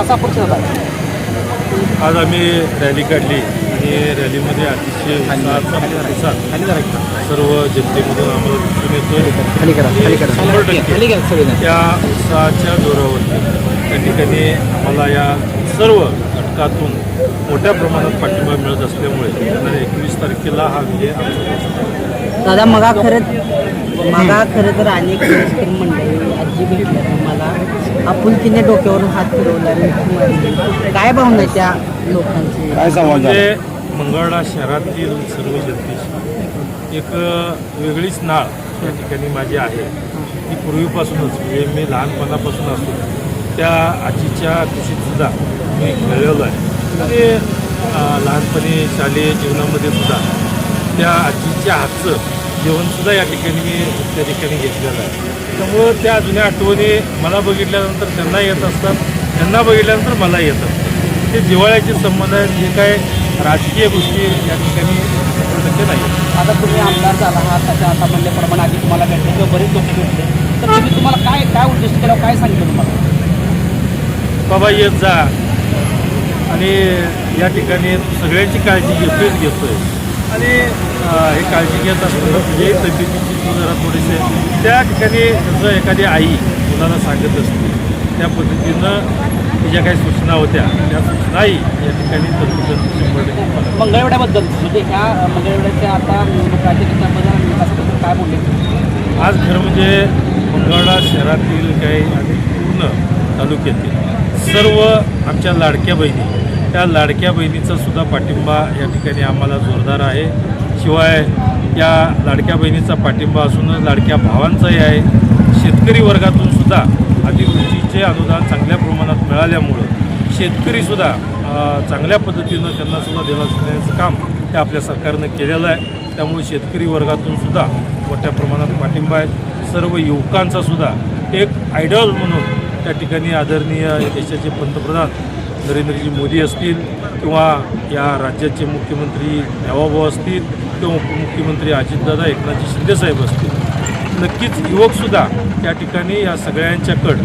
कसा अप्रोच होता? आज आम्ही रॅली काढली आणि रॅलीमध्ये अतिशय उत्साहाचा प्रतिसाद सर्व जनतेमधून आम्हाला दिसून येतोय. आणि 100% त्या उत्साहाच्या जोरावरती त्या ठिकाणी आम्हाला या सर्व घटकातून मोठ्या प्रमाणात पाठिंबा मिळत असल्यामुळे येणाऱ्या 21 तारखेला हा विजय आमचा. दादा मगा खरं तर अनेक शेतकरी मंडळी आजी भेटल्या तुम्हाला आपुलकीने डोक्यावरून हात फिरवला काय भावना आहे त्या लोकांची? काय संवाद झाला? म्हणजे मंगळवेढा शहरातील सर्व जनतेची एक वेगळीच नाळ त्या ठिकाणी माझी आहे. ती पूर्वीपासूनच म्हणजे मी लहानपणापासून असून त्या आजीच्या कुशीतसुद्धा मी खेळलेलो आहे आणि लहानपणी शालेय जीवनामध्ये सुद्धा त्या आजीच्या हातचं जेवणसुद्धा या ठिकाणी मी त्या ठिकाणी घेतलेलं आहे. त्यामुळं त्या जुन्या आठवणी मला बघितल्यानंतर त्यांना येत असतात, त्यांना बघितल्यानंतर मला येत असतात. ते जिव्हाळ्याचे संबंध आहेत. जे काय राजकीय गोष्टी या ठिकाणी 100% नाही. आता तुम्ही आमदार झाला आहात, त्याच्या आता म्हणल्याप्रमाणे आधी तुम्हाला भेटले किंवा बरेच लोक भेटले, तर तुम्ही तुम्हाला काय उद्दिष्ट केलं, काय सांगितलं तुम्हाला? बाबा येत जा आणि या ठिकाणी सगळ्यांची काळजी घेतोय आणि हे काळजी घेत असताना म्हणजे तब्येतीची जरा थोडेसे त्या ठिकाणी जसं एखादी आई मुलाला सांगत असते त्या पद्धतीनं ज्या काही सूचना होत्या त्या सूचनाही या ठिकाणी तंतोतंत 100% मंगळवेढ्याबद्दल म्हणजे ह्या मंगळवेढ्याच्या आता विकासाबद्दल काय बोलले? आज खरं म्हणजे मंगळवेढा शहरातील काही आणि पूर्ण तालुक्यातील सर्व आमच्या लाडक्या बहिणी त्या लाडक्या बहिणीचा सुद्धा पाठिंबा या ठिकाणी आम्हाला जोरदार आहे. शिवाय या लाडक्या बहिणीचा पाठिंबा असूनच लाडक्या भावांचाही आहे. शेतकरी वर्गातून सुद्धा अतिवृष्टीचे अनुदान चांगल्या प्रमाणात मिळाल्यामुळं शेतकरीसुद्धा चांगल्या पद्धतीनं त्यांनासुद्धा देण्याचं काम हे आपल्या सरकारनं केलेलं आहे. त्यामुळे शेतकरी वर्गातून सुद्धा मोठ्या प्रमाणात पाठिंबा आहे. सर्व युवकांचासुद्धा एक आयडॉल म्हणून त्या ठिकाणी आदरणीय देशाचे पंतप्रधान नरेंद्रजी मोदी असतील किंवा या राज्याचे मुख्यमंत्री देवाभाऊ असतील किंवा उपमुख्यमंत्री अजितदादा एकनाथजी शिंदेसाहेब असतील, नक्कीच युवकसुद्धा त्या ठिकाणी या सगळ्यांच्याकडं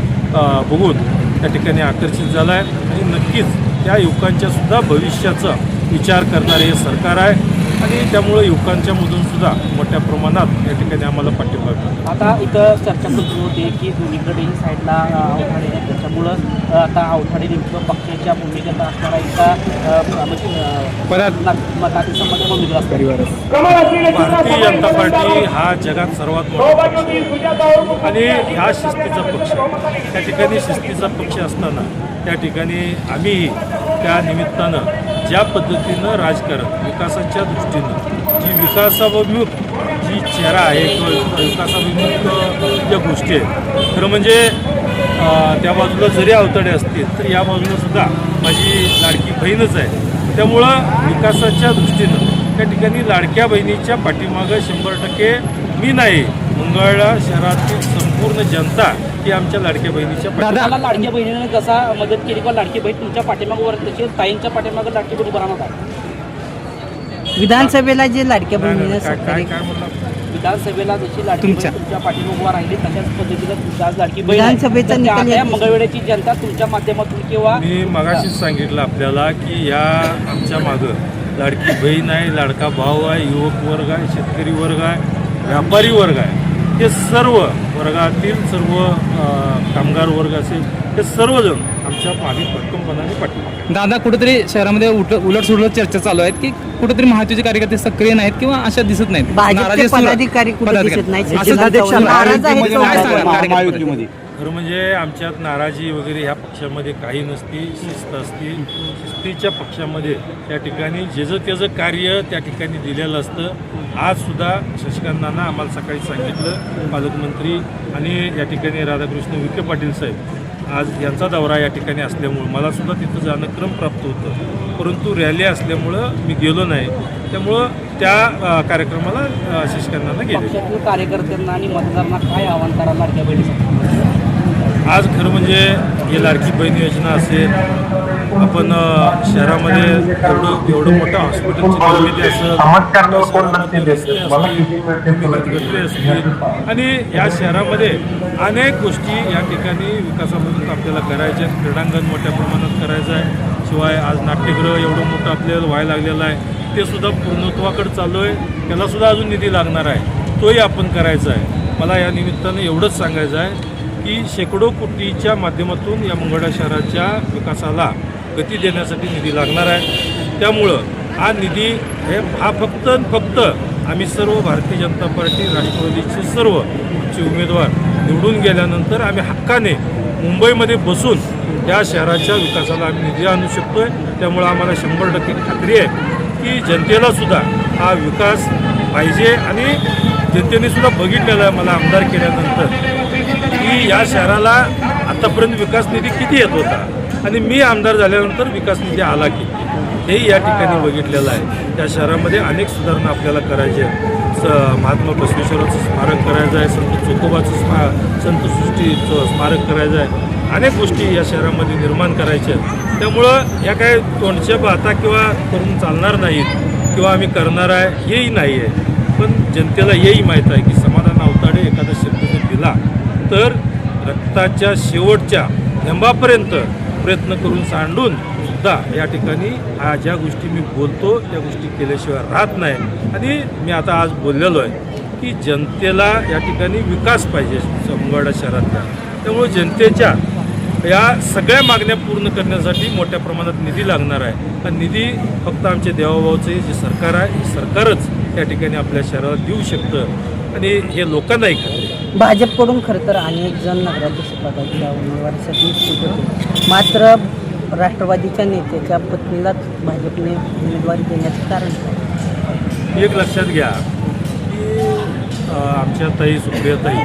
बघून त्या ठिकाणी आकर्षित झाला आहे आणि नक्कीच त्या युवकांच्यासुद्धा भविष्याचा विचार करणारे हे सरकार आहे आणि त्यामुळं युवकांच्यामधून सुद्धा मोठ्या प्रमाणात या ठिकाणी आम्हाला पाठिंबा मिळतो. आता इथं चर्चा सुरू होते की दोन्हीकडेही साईडला अवघाडे आहे, त्याच्यामुळं आता अवघाडे नेमकं पक्षाच्या भूमिकेत असणारा इतका मताची संबंध भूमिका असणार. भारतीय जनता पार्टी हा जगात सर्वात मोठा पक्ष आहे आणि ह्या शिस्तीचा पक्ष त्या ठिकाणी शिस्तीचा पक्ष असताना त्या ठिकाणी आम्हीही त्या निमित्तानं ज्या पद्धतीनं राजकारण विकासाच्या दृष्टीनं जी विकासाभिमुख जी चेहरा आहे किंवा विकासाभिमुख ज्या गोष्टी आहेत खरं म्हणजे त्या बाजूला जरी अवतडे असतील तर या बाजूला सुद्धा माझी लाडकी बहीणच आहे. त्यामुळं विकासाच्या दृष्टीनं त्या ठिकाणी लाडक्या बहिणीच्या पाठीमागं 100% मी नाही, मंगळवेढा शहरातील संपूर्ण जनता ही आमच्या लाडक्या बहिणीच्या दादा लाडक्या बहिणीने कसा मदत केली किंवा लाडकी बहीण तुमच्या पाठीमागवर तसेच ताईंच्या पाठीमागं लाडकी बहीण बनवत आहे? विधानसभेला जे लाडक्या बहिणीने विधानसभेला जशी लाडकी बहीण तुमच्या पाठीमागवर राहिली तशाच पद्धतीनं तुमच्या आज लाडकी बहीण विधानसभेचा निकाल आहे. मंगळवेढ्याची जनता तुमच्या माध्यमातून किंवा मी मगाशीच सांगितलं आपल्याला की या आमच्या मागं लाडकी बहीण आहे, लाडका भाऊ आहे, युवक वर्ग आहे, शेतकरी वर्ग आहे, व्यापारी वर्ग आहे. हे सर्व वर्गातील सर्व कामगार वर्ग असेल हे सर्वजण आमच्या मागे भक्कमपणाने पाठिंबा. दादा कुठेतरी शहरामध्ये उलट चर्चा चालू आहेत की कुठेतरी महायुतीचे कार्यकर्ते सक्रिय नाहीत किंवा अशा दिसत नाहीत. भाजपचे पदाधिकारी कुठे दिसत नाहीत. खरं म्हणजे आमच्यात नाराजी वगैरे ह्या पक्षामध्ये काही नसती. शिस्त असती. शिस्तीच्या पक्षामध्ये त्या ठिकाणी ज्याचं त्याचं कार्य त्या ठिकाणी दिलेलं असतं. आजसुद्धा शशिकांत नाना आम्हाला सकाळी सांगितलं पालकमंत्री आणि या ठिकाणी राधाकृष्ण विखे पाटील साहेब आज यांचा दौरा या ठिकाणी असल्यामुळं मलासुद्धा तिथं जाणं क्रम प्राप्त होतं, परंतु रॅली असल्यामुळं मी गेलो नाही. त्यामुळं त्या कार्यक्रमाला शशिकांत नाना गेले. कार्यकर्त्यांना आणि मतदारांना काय आव्हान करा लाडक्या बहिणीसाठी? आज खरं म्हणजे ही लाडकी बहीण योजना असेल आपण शहरामध्ये एवढं मोठं हॉस्पिटलची निर्मिती असेल, शहरामध्ये रस्ते असतील, गटरे असतील आणि या शहरामध्ये अनेक गोष्टी या ठिकाणी विकासामधून आपल्याला करायच्या आहेत. क्रीडांगण मोठ्या प्रमाणात करायचं आहे. शिवाय आज नाट्यगृह एवढं मोठं आपल्याला व्हायला लागलेलं आहे, ते सुद्धा पूर्णत्वाकडे चालू आहे. त्यालासुद्धा अजून निधी लागणार आहे, तोही आपण करायचा आहे. मला या निमित्तानं एवढंच सांगायचं आहे की शेकडो कोटीच्या माध्यमातून या मंगळवेढा शहराच्या विकासाला गती देण्यासाठी निधी लागणार आहे. त्यामुळं हा निधी हा फक्त आम्ही सर्व भारतीय जनता पार्टी, राष्ट्रवादीचे सर्व आमचे उमेदवार निवडून गेल्यानंतर आम्ही हक्काने मुंबईमध्ये बसून या शहराच्या विकासाला आम्ही निधी आणू शकतो आहे. त्यामुळं आम्हाला 100% खात्री आहे की जनतेलासुद्धा हा विकास पाहिजे आणि जनतेने सुद्धा बघितलेलं आहे मला आमदार केल्यानंतर की या शहराला आतापर्यंत विकास निधी किती येत होता आणि मी आमदार झाल्यानंतर विकास निधी आला किती, हेही या ठिकाणी बघितलेलं आहे. त्या शहरामध्ये अनेक सुधारणा आपल्याला करायच्या आहेत. महात्मा बसवेश्वराचं स्मारक करायचं आहे, संत चोखोबाचं संतसृष्टीचं स्मारक करायचं आहे. अनेक गोष्टी या शहरामध्ये निर्माण करायच्या आहेत. त्यामुळं या काय तोंडच्या बाता किंवा करून चालणार नाहीत किंवा आम्ही करणार आहे हेही नाही आहे. पण जनतेला हेही माहीत आहे की समाधान अवताडे एखादा शब्द जर दिला तर रक्ताच्या शेवटच्या थेंबापर्यंत प्रयत्न करून सांडून सुद्धा या ठिकाणी ज्या गोष्टी मी बोलतो त्या गोष्टी केल्याशिवाय राहत नाही. आणि मी आता आज बोललेलो आहे की जनतेला या ठिकाणी विकास पाहिजे मंगळवेढा शहरातला. त्यामुळे जनतेच्या या सगळ्या मागण्या पूर्ण करण्यासाठी मोठ्या प्रमाणात निधी लागणार आहे. हा निधी फक्त आमच्या देवाभाऊचे जे सरकार आहे हे सरकारच या ठिकाणी आपल्या शहराला देऊ शकतं आणि हे लोकांनाही खात्री आहे. भाजपकडून खरं तर अनेक जण नगराध्यक्षपदाच्या उमेदवारीसाठी इच्छुक होते, मात्र राष्ट्रवादीच्या नेत्याच्या पत्नीलाच भाजपने उमेदवारी देण्याचं कारण काय? एक लक्षात घ्या की आमच्या ताई सुप्रियाताई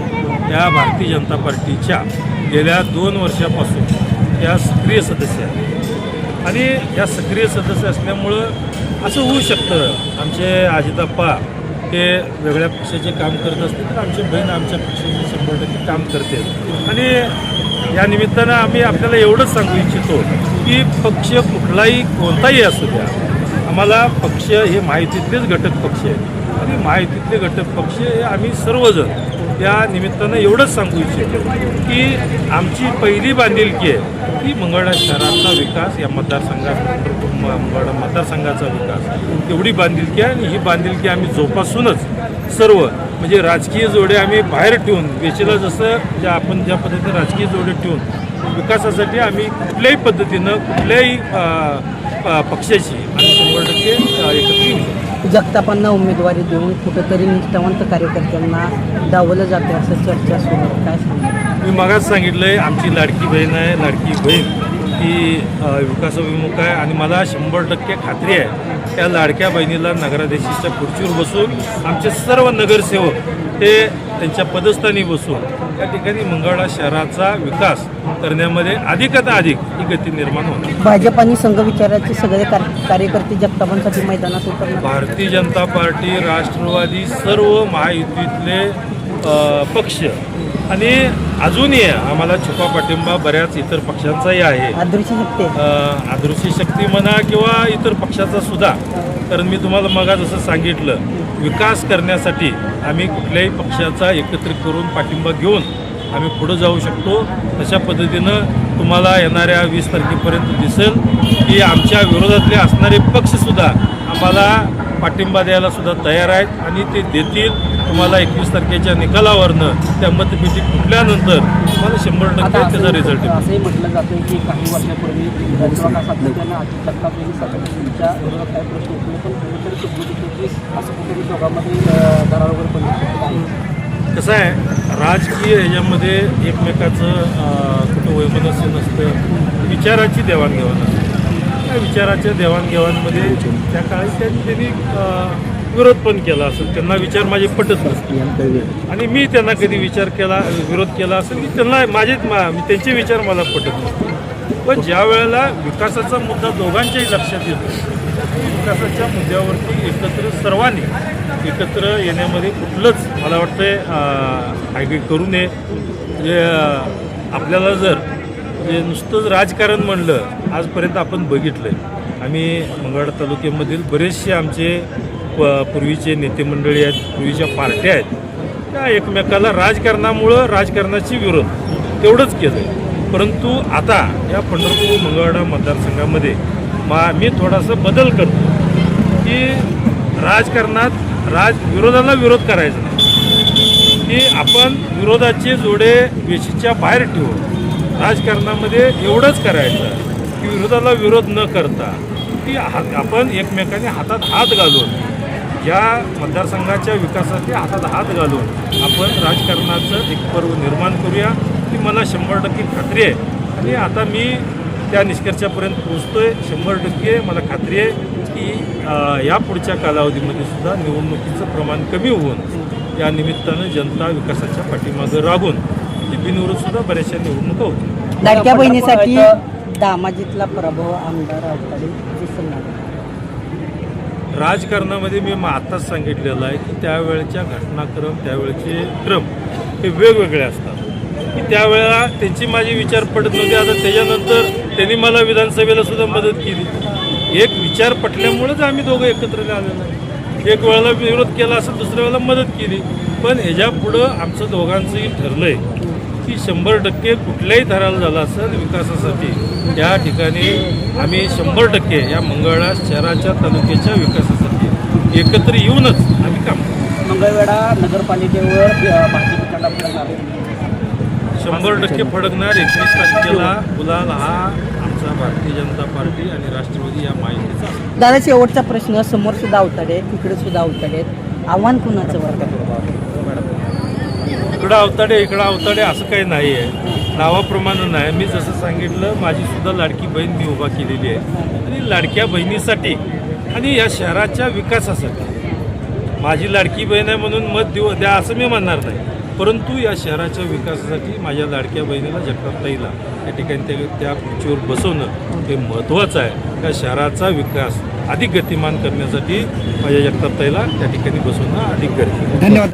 या भारतीय जनता पार्टीच्या गेल्या 2 वर्षापासून या सक्रिय सदस्य आहेत आणि या सक्रिय सदस्य असल्यामुळं असं होऊ शकतं आमचे अजिताप्पा हे वेगळ्या पक्षाचे काम करत असतील तर आमची बहीण आमच्या पक्षाचे 100% काम करते. आणि या निमित्तानं आम्ही आपल्याला एवढंच सांगू इच्छितो की पक्ष कुठलाही कोणताही असू द्या, आम्हाला पक्ष हे माहितीतलेच घटक पक्ष आहेत आणि माहितीतले घटक पक्ष हे आम्ही सर्वजण या निमित्तानं एवढंच सांगू इच्छितो की आमची पहिली बांधिलकी आहे की मंगळवेढा शहराचा विकास, या मंगळवेढा मतदारसंघाचा विकास एवढी बांधिलकी आहे. आणि ही बांधिलकी आम्ही जोपासूनच सर्व म्हणजे राजकीय जोडे आम्ही बाहेर ठेवून वेचेला जसं आपण ज्या पद्धतीने राजकीय जोडे ठेवून विकासासाठी आम्ही कुठल्याही पद्धतीनं कुठल्याही पक्षाची आम्ही 100% एकत्र येऊ शकतो. जगतापांना उमेदवारी देऊन कुठंतरी निष्ठावंत कार्यकर्त्यांना डावलं जाते असं चर्चा सुरू आहे, काय सांगणार? मी मगाच सांगितलं आहे आमची लाडकी बहीण आहे. लाडकी बहीण ही विकासाभिमुख आहे आणि मला 100% खात्री आहे त्या लाडक्या बहिणीला नगराध्यक्षाच्या खुर्चीवर बसून आमचे सर्व नगरसेवक ते त्यांच्या पदस्थानी बसून या ठिकाणी मंगळवेढा शहराचा विकास करण्यामध्ये अधिकाधिक ही गती निर्माण होणार. भाजप आणि संघ विचाराचे सगळे कार्यकर्ते जगतापांसाठी मैदानात उतरणार. भारतीय जनता पार्टी, राष्ट्रवादी, सर्व महायुतीतले पक्ष आणि अजूनही आम्हाला छुपा पाठिंबा बऱ्याच इतर पक्षांचाही आहे. अदृश्य शक्ती अदृश्य शक्ती म्हणा किंवा इतर पक्षाचा सुद्धा. कारण मी तुम्हाला मग जसं सांगितलं विकास करण्यासाठी आम्ही कुठल्याही पक्षाचा एकत्रित करून पाठिंबा घेऊन आम्ही पुढं जाऊ शकतो. तशा पद्धतीनं तुम्हाला येणाऱ्या 20 तारखेपर्यंत दिसेल की आमच्या विरोधातले असणारे पक्षसुद्धा आम्हाला पाठिंबा द्यायला सुद्धा तयार आहेत आणि ते देतील. तुम्हाला 21 तारखेच्या निकालावरनं त्या मतपेटी फुटल्यानंतर मला 100% त्याचा रिझल्ट येईल. असंही म्हटलं जातं की काही वर्षापूर्वी सातत्यानं अजित जगताप यांनी तुमच्या विरोधात काही प्रश्न उठले पण कुठेतरी चुकली की असं कुठेतरी दोघांमध्ये दरार वगैरे पडलं. कसं आहे राजकीय ह्याच्यामध्ये एकमेकाचं कुठं वैमनस्य नसतं, विचाराची देवाणघेवाण असते. त्या विचाराच्या देवाणघेवाणमध्ये त्या काळी त्यांनी विरोध पण केला असेल, त्यांना विचार माझे पटत नसते आणि मी त्यांना कधी विरोध केला असेल की त्यांना त्यांचे विचार मला पटत नसते. पण ज्या वेळेला विकासाचा मुद्दा दोघांच्याही लक्षात येतो, विकासाच्या मुद्द्यावरती सर्वांनी एकत्र येण्यामध्ये कुठलंच मला वाटतं करू नये. म्हणजे आपल्याला जर म्हणजे नुसतंच राजकारण म्हणलं आजपर्यंत आपण बघितलं आहे. आम्ही मंगळवेढा तालुक्यामधील बरेचसे आमचे पूर्वीचे नेते मंडळी आहेत, पूर्वीच्या पार्ट्या आहेत, त्या एकमेकाला राजकारणामुळं राजकारणाची विरोध तेवढंच केलं आहे. परंतु आता या पंढरपूर मंगळवेढा मतदारसंघामध्ये मी थोडासा बदल करतो की राजकारणात विरोधाला विरोध करायचा नाही, की आपण विरोधाचे जोडे वेशीच्या बाहेर ठेवून राजकारणामध्ये एवढंच करायचं की विरोधाला विरोध न करता की आपण एकमेकांनी हातात हात घालून या मतदारसंघाच्या विकासासाठी हातात हात घालून आपण राजकारणाचं एक पर्व निर्माण करूया ही मला 100% खात्री आहे. आणि आता मी त्या निष्कर्षापर्यंत पोहोचतोय. 100% मला खात्री आहे की या पुढच्या कालावधीमध्ये सुद्धा निवडणुकीचं प्रमाण कमी होऊन या निमित्तानं जनता विकासाच्या पाठीमागं राहून ती बिनविरोध सुद्धा बऱ्याचशा निवडणुका होतील. लाडक्या बहिणीसाठी दामाजीतला पराभव आमदार अवताडे दिसणार. राजकारणामध्ये मी आत्ताच सांगितलेलं आहे की त्यावेळेच्या घटनाक्रम त्यावेळेचे क्रम हे वेगवेगळे असतात की त्यावेळेला त्यांची माझी विचार पडत नव्हते. आता त्याच्यानंतर त्यांनी मला विधानसभेला सुद्धा मदत केली. एक विचार पटल्यामुळेच आम्ही दोघं एकत्र आलेलो आहे. एक वेळेला विरोध केला असं दुसऱ्या वेळेला मदत केली. पण ह्याच्या पुढं आमचं दोघांचंही ठरलं आहे की 100% कुठल्याही थराला झाला असेल विकासासाठी या ठिकाणी आम्ही 100% या मंगळवेढा शहराच्या तालुक्याच्या विकासासाठी एकत्र येऊनच आम्ही काम करू. मंगळवेढा नगरपालिकेवर भाजपकडे फडकणार आहे. 100% फडकणार. 21 तारखेला गुलाल हा आमचा भारतीय जनता पार्टी आणि राष्ट्रवादी या माहितीचा. दादा शेवटचा प्रश्न. समोर सुद्धा अवताडे, तिकडे सुद्धा अवताडे, आव्हान कुणाचं वाटतं? इकडं अवताडे असं काही नाही आहे, नावाप्रमाणे नाही. मी जसं सांगितलं माझी सुद्धा लाडकी बहीण मी उभा केलेली आहे आणि लाडक्या बहिणीसाठी आणि या शहराच्या विकासासाठी माझी लाडकी बहीण आहे म्हणून मत द्या असं मी म्हणणार नाही. परंतु या शहराच्या विकासासाठी माझ्या लाडक्या बहिणीला जगतापताईला या ठिकाणी त्या खुर्चीवर बसवणं हे महत्त्वाचं आहे. त्या शहराचा विकास अधिक गतिमान करण्यासाठी माझ्या जगतापताईला त्या ठिकाणी बसवणं अधिक गरजेचं. धन्यवाद.